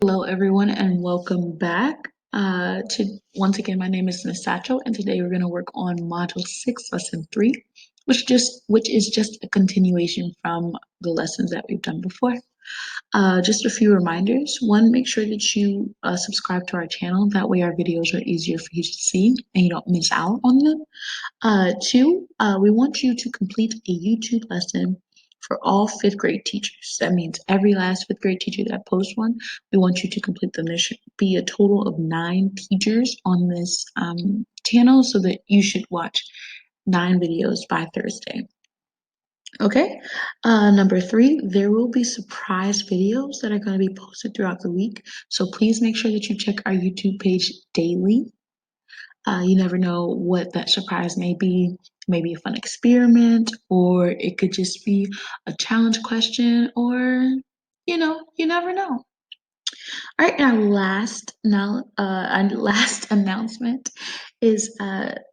Hello, everyone, and welcome back. Once again, my name is Miss Satchell, and today we're going to work on Module 6, Lesson 3, which is just a continuation from the lessons that we've done before. Just a few reminders. One, make sure that you subscribe to our channel. That way our videos are easier for you to see and you don't miss out on them. Two, we want you to complete a YouTube lesson for all fifth grade teachers. That means every last fifth grade teacher that posts one, we want you to complete them. There should be a total of 9 teachers on this channel, so that you should watch 9 videos by Thursday. Okay. Number 3, there will be surprise videos that are going to be posted throughout the week. So please make sure that you check our YouTube page daily. You never know what that surprise may be. Maybe a fun experiment, or it could just be a challenge question, or you never know. All right, our last announcement is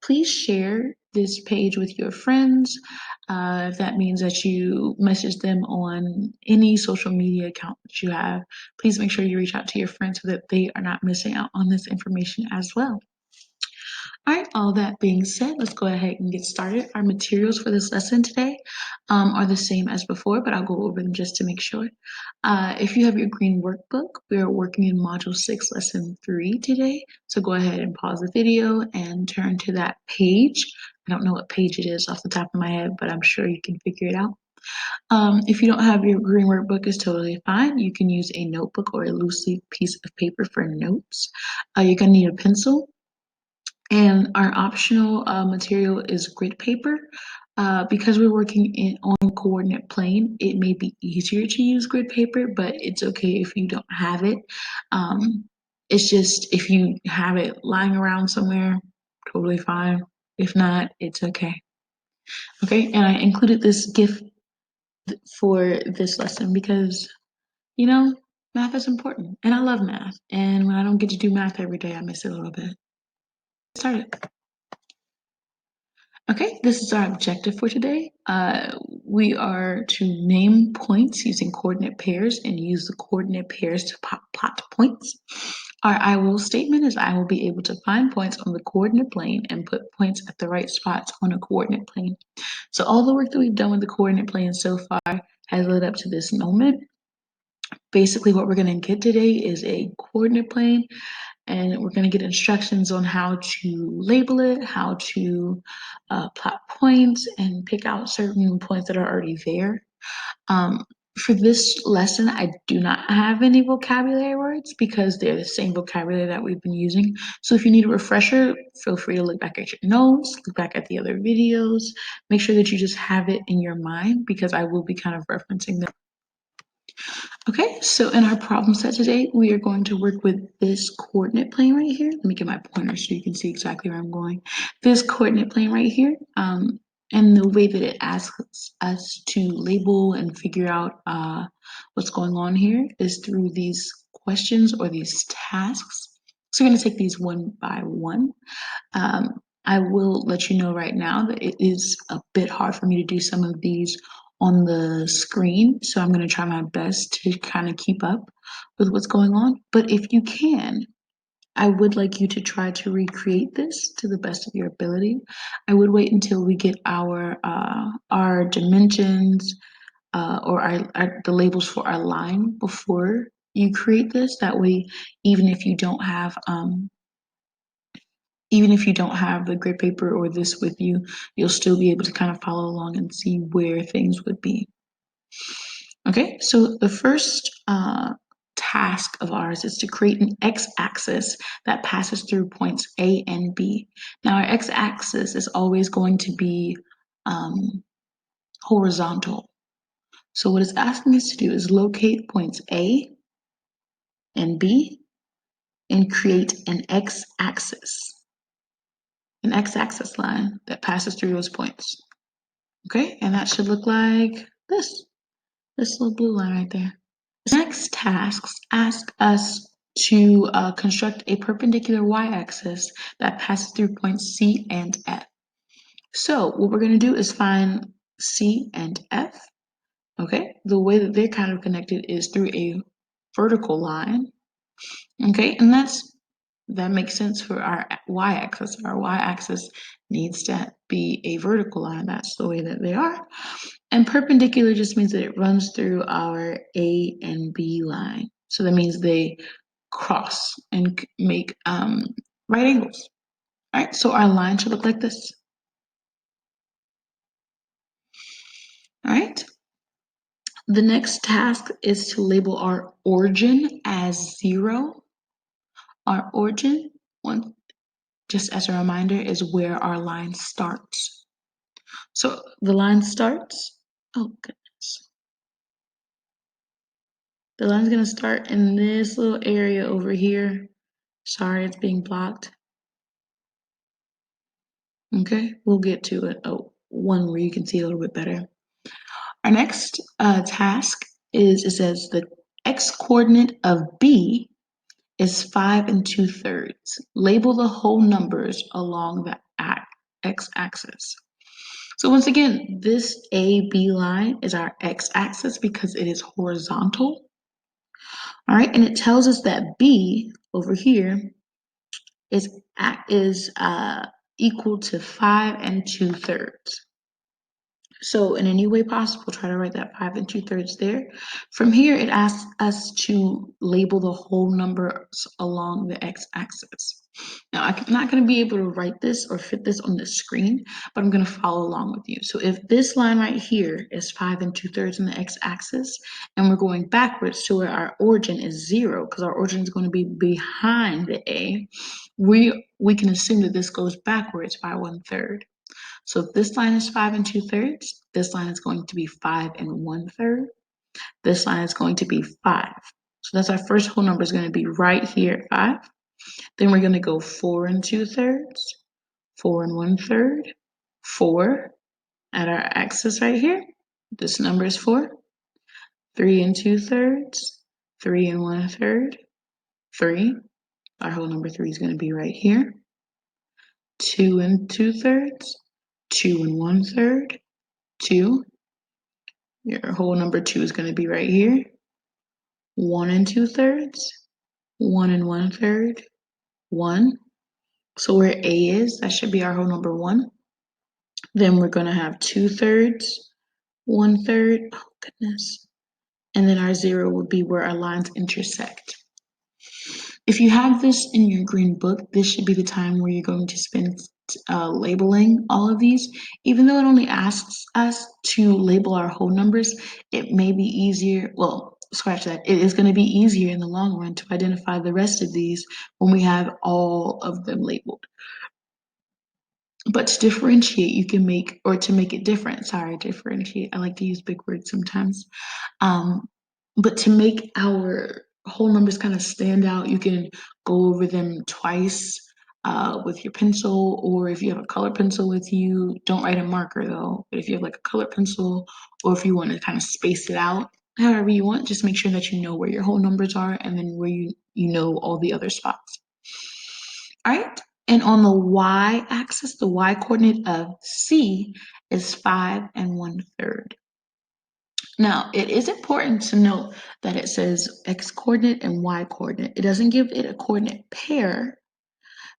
please share this page with your friends. If that means that you message them on any social media account that you have, please make sure you reach out to your friends so that they are not missing out on this information as well. All right, all that being said, let's go ahead and get started. Our materials for this lesson today are the same as before, but I'll go over them just to make sure. If you have your green workbook, we are working in Module 6, Lesson 3 today. So go ahead and pause the video and turn to that page. I don't know what page it is off the top of my head, but I'm sure you can figure it out. If you don't have your green workbook, it's totally fine. You can use a notebook or a loose leaf piece of paper for notes. You're going to need a pencil. And our optional material is grid paper. Because we're working on coordinate plane, it may be easier to use grid paper, but it's okay if you don't have it. It's just if you have it lying around somewhere, totally fine. If not, it's okay. Okay, and I included this GIF for this lesson because, math is important, and I love math. And when I don't get to do math every day, I miss it a little bit. Started. Okay, this is our objective for today. We are to name points using coordinate pairs and use the coordinate pairs to plot points. Our I will statement is I will be able to find points on the coordinate plane and put points at the right spots on a coordinate plane. So all the work that we've done with the coordinate plane so far has led up to this moment. Basically, what we're going to get today is a coordinate plane, and we're going to get instructions on how to label it, how to plot points, and pick out certain points that are already there. For this lesson, I do not have any vocabulary words because they're the same vocabulary that we've been using. So if you need a refresher, feel free to look back at your notes, look back at the other videos, make sure that you just have it in your mind because I will be kind of referencing them. Okay, so in our problem set today, we are going to work with this coordinate plane right here. Let me get my pointer so you can see exactly where I'm going. This coordinate plane right here, and the way that it asks us to label and figure out what's going on here is through these questions or these tasks. So we're going to take these one by one. I will let you know right now that it is a bit hard for me to do some of these on the screen, so I'm going to try my best to kind of keep up with what's going on. But if you can, I would like you to try to recreate this to the best of your ability. I would wait until we get our dimensions or the labels for our line before you create this. That way, even if you don't have the grid paper or this with you, you'll still be able to kind of follow along and see where things would be. Okay, so the first task of ours is to create an x-axis that passes through points A and B. Now, our x-axis is always going to be horizontal. So what it's asking us to do is locate points A and B and create an x-axis line that passes through those points. Okay, and that should look like this little blue line right there. The next tasks ask us to construct a perpendicular y-axis that passes through points C and F. So what we're going to do is find C and F. Okay, the way that they're kind of connected is through a vertical line. Okay, and that makes sense for our y-axis. Our y-axis needs to be a vertical line. That's the way that they are. And perpendicular just means that it runs through our A and B line. So that means they cross and make right angles. All right, so our line should look like this. All right. The next task is to label our origin as 0. Our origin, one, just as a reminder, is where our line starts. So the line starts, oh goodness. The line's gonna start in this little area over here. Sorry, it's being blocked. Okay, we'll get to it. Oh, one where you can see a little bit better. Our next task is, it says the x-coordinate of B is 5 2/3. Label the whole numbers along the x-axis. So once again, this AB line is our x-axis because it is horizontal. All right, and it tells us that B over here is equal to 5 2/3. So in any way possible, try to write that 5 2/3 there. From here, it asks us to label the whole numbers along the x-axis. Now, I'm not going to be able to write this or fit this on the screen, but I'm going to follow along with you. So if this line right here is 5 2/3 on the x-axis, and we're going backwards to where our origin is 0, because our origin is going to be behind the A, we can assume that this goes backwards by 1/3. So if this line is 5 2/3, this line is going to be 5 1/3. This line is going to be 5. So that's our first whole number is going to be right here at 5. Then we're going to go 4 2/3, 4 1/3, 4 at our axis right here. This number is 4. 3 2/3, 3 1/3, 3. Our whole number 3 is going to be right here. 2 2/3, 2 1/3, 2. Your whole number 2 is going to be right here. 1 2/3, 1 1/3, 1. So where A is, that should be our whole number 1. Then we're going to have 2/3, 1/3. Oh, goodness. And then our 0 would be where our lines intersect. If you have this in your green book, this should be the time where you're going to spend labeling all of these. Even though it only asks us to label our whole numbers, it may be easier, well, scratch that, it is going to be easier in the long run to identify the rest of these when we have all of them labeled. But to differentiate, you can make, or to make it different, sorry, differentiate, I like to use big words sometimes. But to make our whole numbers kind of stand out, you can go over them twice with your pencil, or if you have a color pencil with you, don't write a marker though. But if you have like a color pencil, or if you want to kind of space it out, however you want, just make sure that you know where your whole numbers are and then where you know all the other spots. All right. And on the y-axis, the y-coordinate of C is 5 1/3. Now, it is important to note that it says x-coordinate and y-coordinate. It doesn't give it a coordinate pair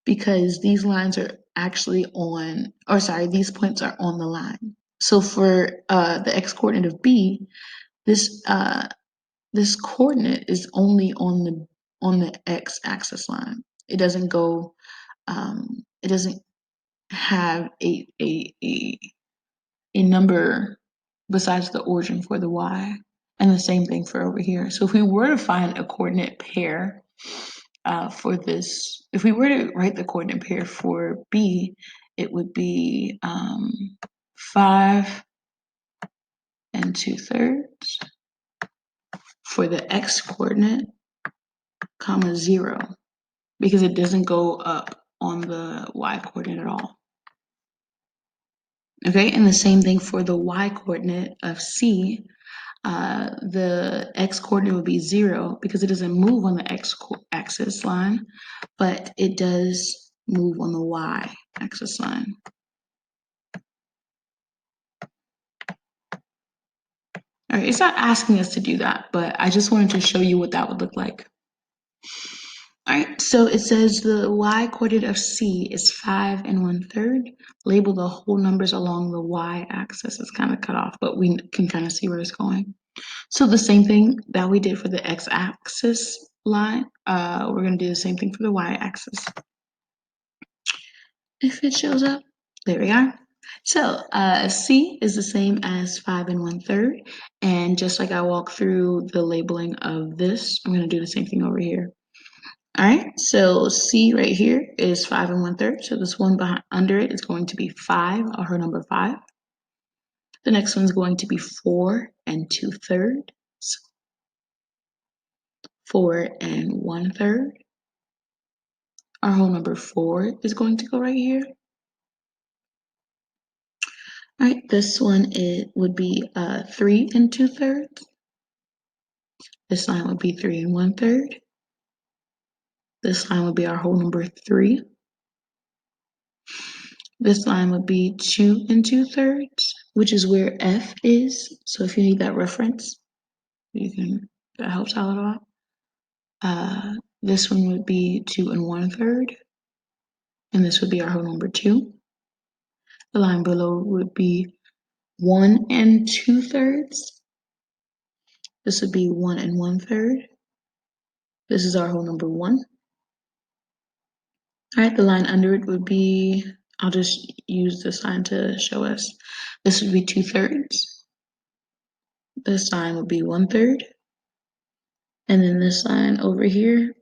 because these lines are actually on, or sorry, these points are on the line. So for the x-coordinate of B, this this coordinate is only on the x-axis line. It doesn't go. It doesn't have a number besides the origin for the y, and the same thing for over here. So if we were to find a coordinate pair for this, if we were to write the coordinate pair for B, it would be 5 2/3 for the x coordinate, comma 0, because it doesn't go up on the y coordinate at all. Okay, and the same thing for the y coordinate of C. The x coordinate would be 0 because it doesn't move on the x axis line, but it does move on the y axis line. All right, it's not asking us to do that, but I just wanted to show you what that would look like. All right, so it says the y-coordinate of C is 5 and 1/3. Label the whole numbers along the y-axis. It's kind of cut off, but we can kind of see where it's going. So the same thing that we did for the x-axis line, we're going to do the same thing for the y-axis. If it shows up, there we are. So C is the same as 5 and 1/3. And just like I walked through the labeling of this, I'm going to do the same thing over here. All right, so C right here is 5 and 1/3. So this one behind under it is going to be 5, or her number 5. The next one's going to be 4 and 2/3. 4 and 1/3. Our whole number 4 is going to go right here. All right, this one would be 3 and 2/3. This line would be 3 and 1/3. This line would be our whole number 3. This line would be 2 and 2/3, which is where F is. So if you need that reference, that helps out a lot. This one would be 2 and 1/3, and this would be our whole number 2. The line below would be 1 and 2/3. This would be 1 and 1/3. This is our whole number 1. All right, the line under it would be, I'll just use this line to show us. This would be 2/3. This line would be 1/3. And then this line over here,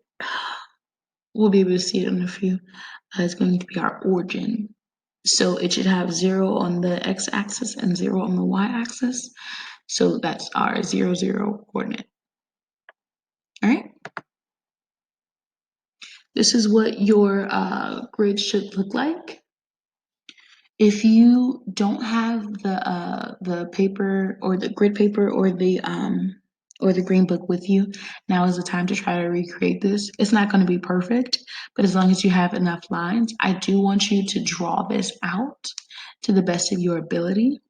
we'll be able to see it in a few. It's going to be our origin. So it should have 0 on the x-axis and 0 on the y-axis. So that's our 0, 0 coordinate. All right. This is what your grid should look like. If you don't have the paper or the grid paper or the green book with you, now is the time to try to recreate this. It's not going to be perfect, but as long as you have enough lines, I do want you to draw this out to the best of your ability.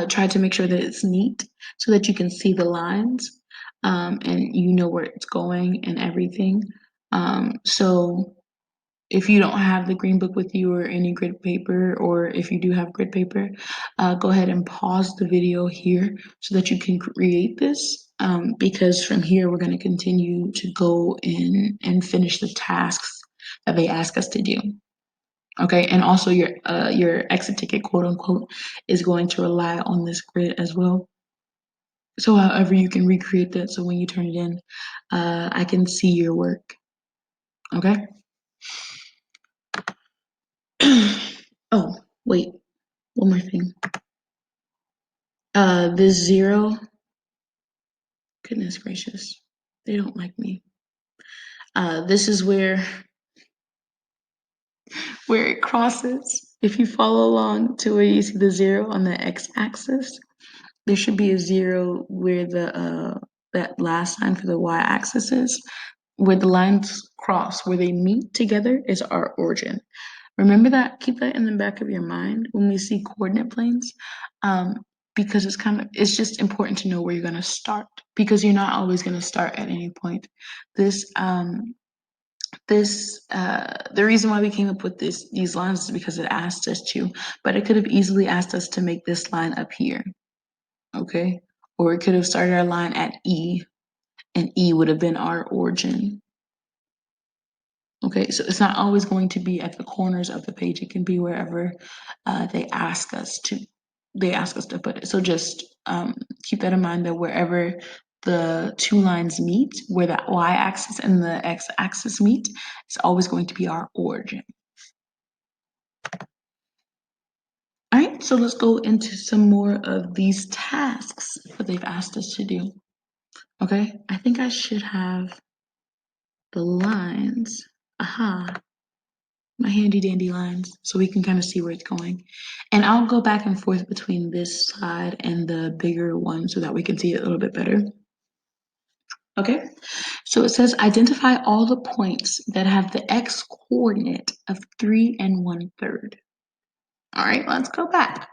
Try to make sure that it's neat so that you can see the lines and you know where it's going and everything. So if you don't have the green book with you or any grid paper, or if you do have grid paper, go ahead and pause the video here so that you can create this, because from here we're going to continue to go in and finish the tasks that they ask us to do. Okay, and also your exit ticket, quote unquote, is going to rely on this grid as well. So however you can recreate that, so when you turn it in, I can see your work. Okay. Oh, wait, one more thing. This 0, goodness gracious, they don't like me. This is where it crosses. If you follow along to where you see the 0 on the x-axis, there should be a 0 where the that last line for the y-axis is. Where the lines cross, where they meet together, is our origin. Remember that. Keep that in the back of your mind when we see coordinate planes, because it's just important to know where you're going to start, because you're not always going to start at any point. The reason why we came up with these lines is because it asked us to, but it could have easily asked us to make this line up here, okay? Or it could have started our line at E, and E would have been our origin. Okay, so it's not always going to be at the corners of the page. It can be wherever they ask us to put it. So just keep that in mind, that wherever the two lines meet, where the y-axis and the x-axis meet, it's always going to be our origin. All right, so let's go into some more of these tasks that they've asked us to do. Okay, I think I should have the lines. Aha, my handy dandy lines, so we can kind of see where it's going. And I'll go back and forth between this side and the bigger one so that we can see it a little bit better. Okay, so it says identify all the points that have the x coordinate of 3 and 1/3. All right, let's go back.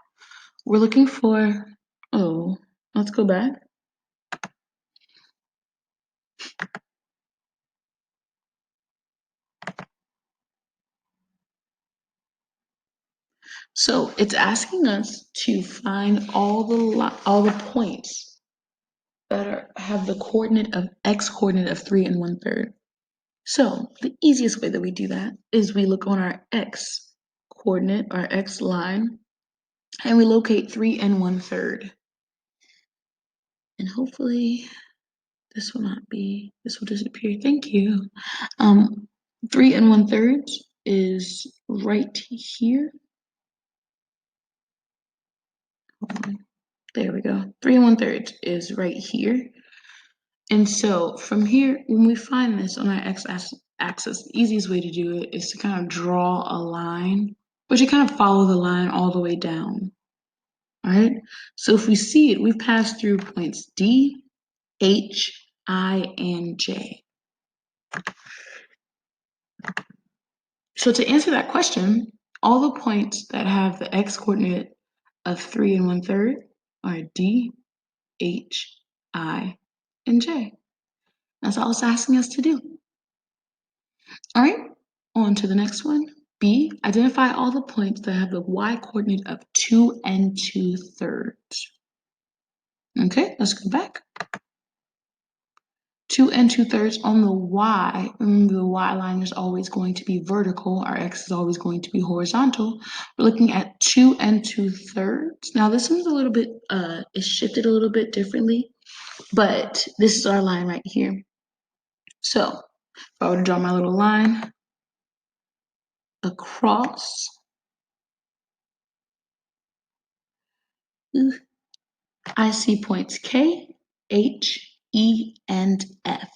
We're looking for, let's go back. So it's asking us to find all the points that have the coordinate of x coordinate of 3 and 1/3. So the easiest way that we do that is we look on our x coordinate, our x line, and we locate 3 and 1/3. And hopefully this will disappear. Thank you. 3 and 1/3 is right here. There we go. 3 and 1/3 is right here. And so from here, when we find this on our x-axis, the easiest way to do it is to kind of draw a line, but you kind of follow the line all the way down. All right. So if we see it, we've passed through points D, H, I, and J. So to answer that question, all the points that have the x coordinate of 3 and 1/3 are D, H, I, and J. That's all it's asking us to do. All right, on to the next one. B, identify all the points that have the y coordinate of 2 and 2/3. Okay, let's go back. 2 and 2/3 on the y. Remember, the y line is always going to be vertical. Our x is always going to be horizontal. We're looking at 2 and 2/3. Now, this one's a little bit, it's shifted a little bit differently, but this is our line right here. So, if I were to draw my little line across, I see points K, H, E, and F.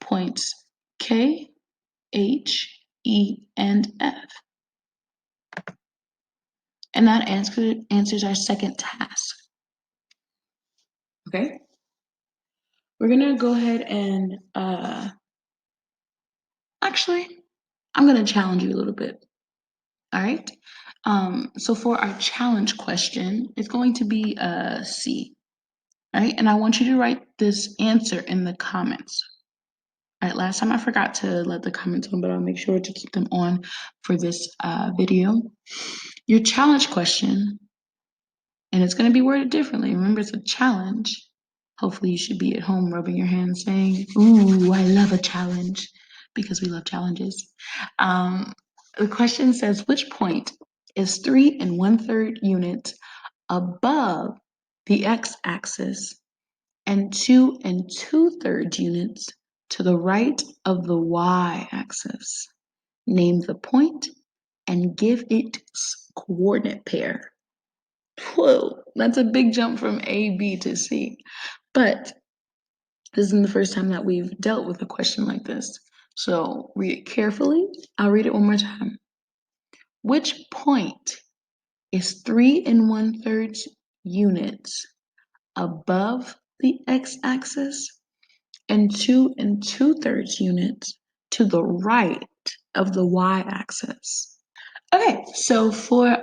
Points K, H, E, and F. And that answers our second task. Okay? We're gonna go ahead and actually, I'm gonna challenge you a little bit. All right? So for our challenge question, it's going to be C. All right, and I want you to write this answer in the comments. All right, last time I forgot to let the comments on, but I'll make sure to keep them on for this video. Your challenge question, and it's going to be worded differently. Remember, it's a challenge. Hopefully you should be at home rubbing your hands saying, ooh, I love a challenge, because we love challenges. The question says, which point is 3 and 1/3 units above the x-axis and 2 and 2/3 units to the right of the y-axis? Name the point and give it its coordinate pair. Whoa, that's a big jump from A, B to C. But this isn't the first time that we've dealt with a question like this. So read it carefully. I'll read it one more time. Which point is 3 and 1/3 units above the x-axis and 2 and 2/3 units to the right of the y-axis? Okay, so for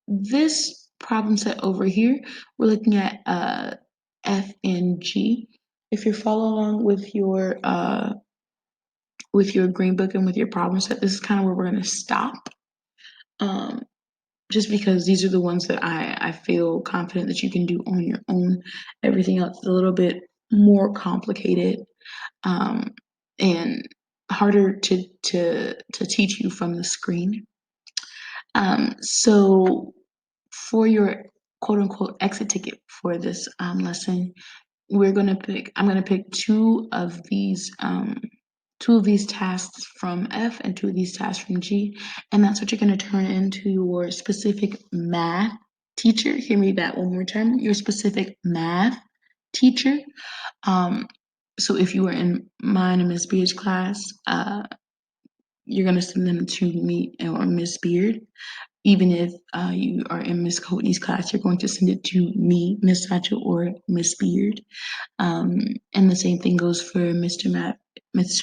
this problem set over here, we're looking at F and G. If you're following along with your green book and with your problem set, this is kind of where we're going to stop. Just because these are the ones that I feel confident that you can do on your own. Everything else is a little bit more complicated and harder to teach you from the screen. So for your quote unquote exit ticket for this lesson, I'm gonna pick two of these tasks from F and two of these tasks from G, and that's what you're gonna turn into your specific math teacher. Hear me that one more time. Your specific math teacher. So if you were in mine and Miss Beard's class, you're gonna send them to me or Miss Beard. Even if you are in Miss Courtney's class, you're going to send it to me, Miss Satchell, or Miss Beard. And the same thing goes for Mr.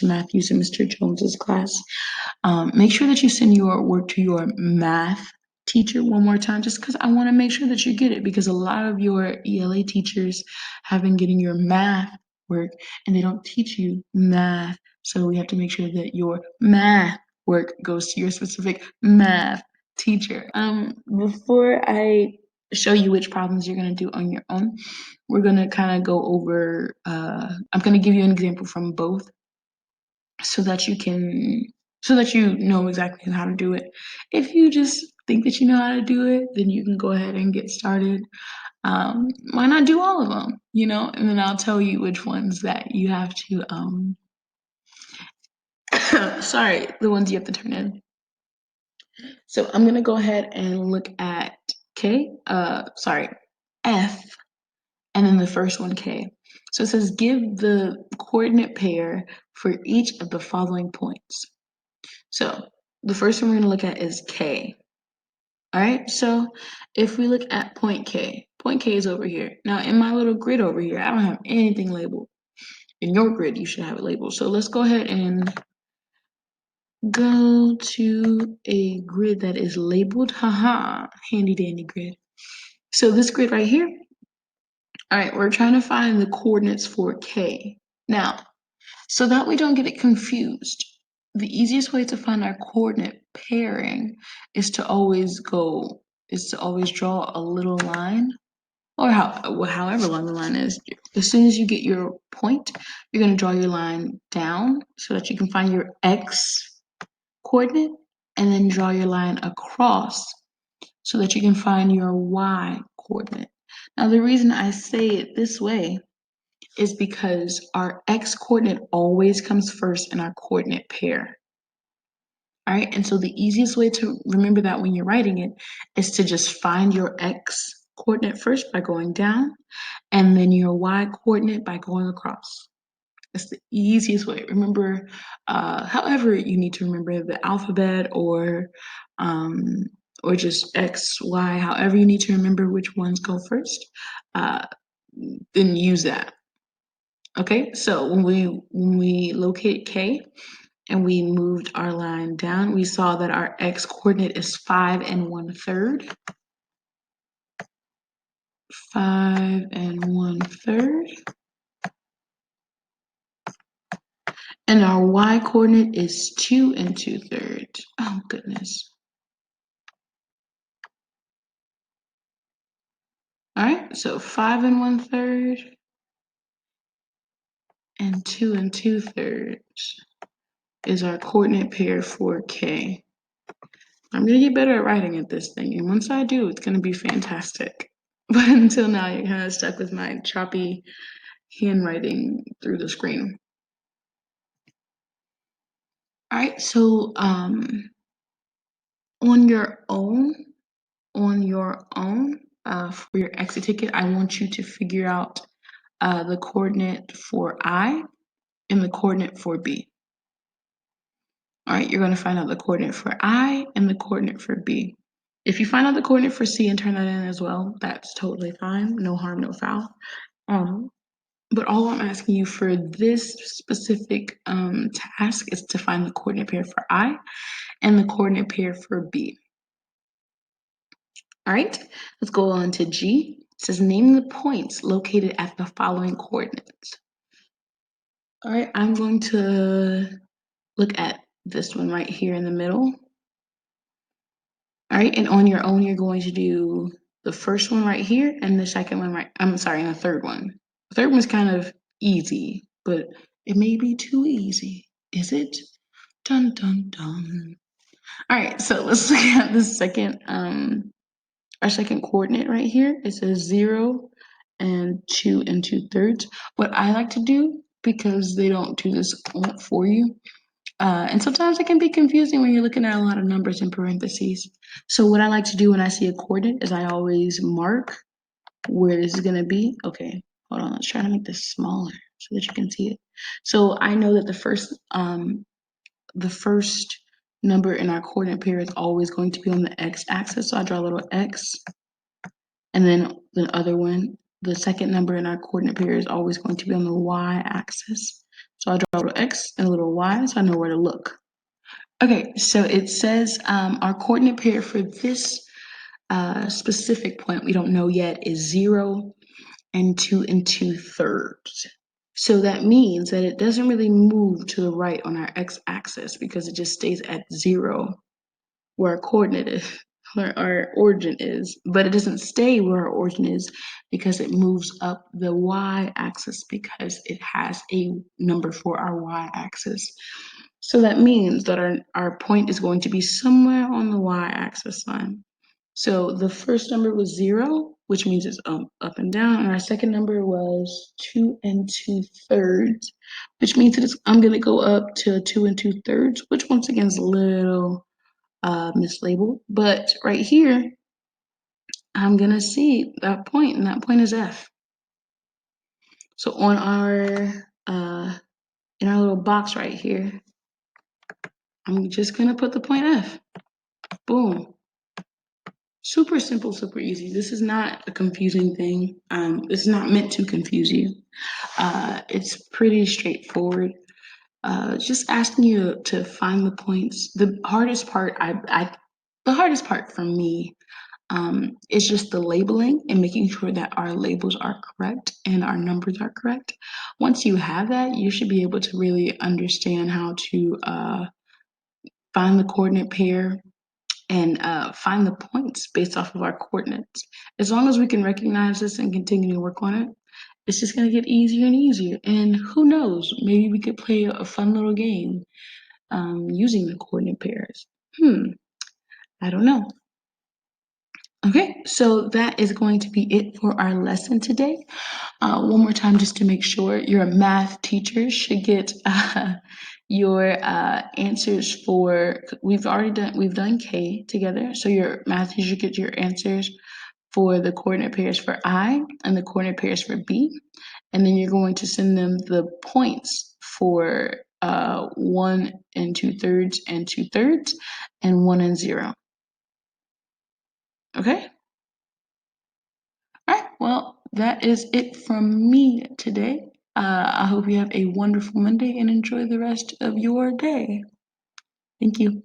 Matthews and Mr. Jones's class. Make sure that you send your work to your math teacher one more time, just because I want to make sure that you get it, because a lot of your ELA teachers have been getting your math work and they don't teach you math. So we have to make sure that your math work goes to your specific math teacher. Before I show you which problems you're going to do on your own, we're going to kind of go over, I'm going to give you an example from both so that you know exactly how to do it. If you just think that you know how to do it, then you can go ahead and get started. Why not do all of them, and then I'll tell you which ones that you have to, sorry, the ones you have to turn in. So I'm gonna go ahead and look at F, and then the first one, K. So it says give the coordinate pair for each of the following points. So the first one we're gonna look at is K. All right, so if we look at point K is over here. Now in my little grid over here, I don't have anything labeled. In your grid, you should have it labeled. So let's go ahead and go to a grid that is labeled. Haha, handy dandy grid. So this grid right here, all right, we're trying to find the coordinates for K. Now, so that we don't get it confused, the easiest way to find our coordinate pairing is to always draw a little line, or however long the line is. As soon as you get your point, you're going to draw your line down so that you can find your X coordinate, and then draw your line across so that you can find your Y coordinate. Now, the reason I say it this way is because our X coordinate always comes first in our coordinate pair. All right, and so the easiest way to remember that when you're writing it is to just find your X coordinate first by going down, and then your Y coordinate by going across. That's the easiest way. Remember, however you need to remember the alphabet or just X, Y, however you need to remember which ones go first, then use that. Okay, so when we locate K and we moved our line down, we saw that our X coordinate is 5 1/3. 5 1/3. And our Y coordinate is 2 2/3. Oh goodness. All right, so 5 1/3 and 2 2/3 is our coordinate pair for K. I'm gonna get better at writing at this thing, and once I do, it's gonna be fantastic. But until now, you're kind of stuck with my choppy handwriting through the screen. All right, so on your own, for your exit ticket, I want you to figure out the coordinate for I and the coordinate for B. All right, you're going to find out the coordinate for I and the coordinate for B. If you find out the coordinate for C and turn that in as well, that's totally fine. No harm, no foul. But all I'm asking you for this specific task is to find the coordinate pair for I and the coordinate pair for B. All right, let's go on to G. It says name the points located at the following coordinates. All right, I'm going to look at this one right here in the middle. All right, and on your own, you're going to do the first one right here and the second one and the third one. The third one's kind of easy, but it may be too easy. Is it? Dun, dun, dun. All right, so let's look at the second, our second coordinate right here. It says 0 and 2 2/3. What I like to do, because they don't do this for you, and sometimes it can be confusing when you're looking at a lot of numbers in parentheses. So what I like to do when I see a coordinate is I always mark where this is going to be. Okay, hold on. Let's try to make this smaller so that you can see it. So I know that the first number in our coordinate pair is always going to be on the x-axis. So I draw a little x. And then the other one, the second number in our coordinate pair is always going to be on the y-axis. So I draw a little x and a little y so I know where to look. Okay, so it says our coordinate pair for this specific point we don't know yet is 0 and 2 2/3. So that means that it doesn't really move to the right on our x-axis because it just stays at 0 where our coordinate is, where our origin is. But it doesn't stay where our origin is because it moves up the y-axis because it has a number for our y-axis. So that means that our point is going to be somewhere on the y-axis line. So the first number was 0, which means it's up and down. And our second number was 2 2/3, which means that I'm going to go up to 2 2/3, which once again is a little mislabeled. But right here, I'm going to see that point, and that point is F. So on in our little box right here, I'm just going to put the point F. Boom. Super simple, super easy. This is not a confusing thing. This is not meant to confuse you. It's pretty straightforward. Just asking you to find the points. The hardest part, the hardest part for me, is just the labeling and making sure that our labels are correct and our numbers are correct. Once you have that, you should be able to really understand how to find the coordinate pair and find the points based off of our coordinates. As long as we can recognize this and continue to work on it, it's just going to get easier and easier. And who knows, maybe we could play a fun little game using the coordinate pairs. I don't know. Okay, so that is going to be it for our lesson today. One more time, just to make sure, your math teacher should get your answers for. We've done K together, so your math teacher should get your answers for the coordinate pairs for I and the coordinate pairs for B, and then you're going to send them the points for 1 2/3 and 2/3, and 1 and 0. Okay. All right, well, that is it from me today. I hope you have a wonderful Monday and enjoy the rest of your day. Thank you.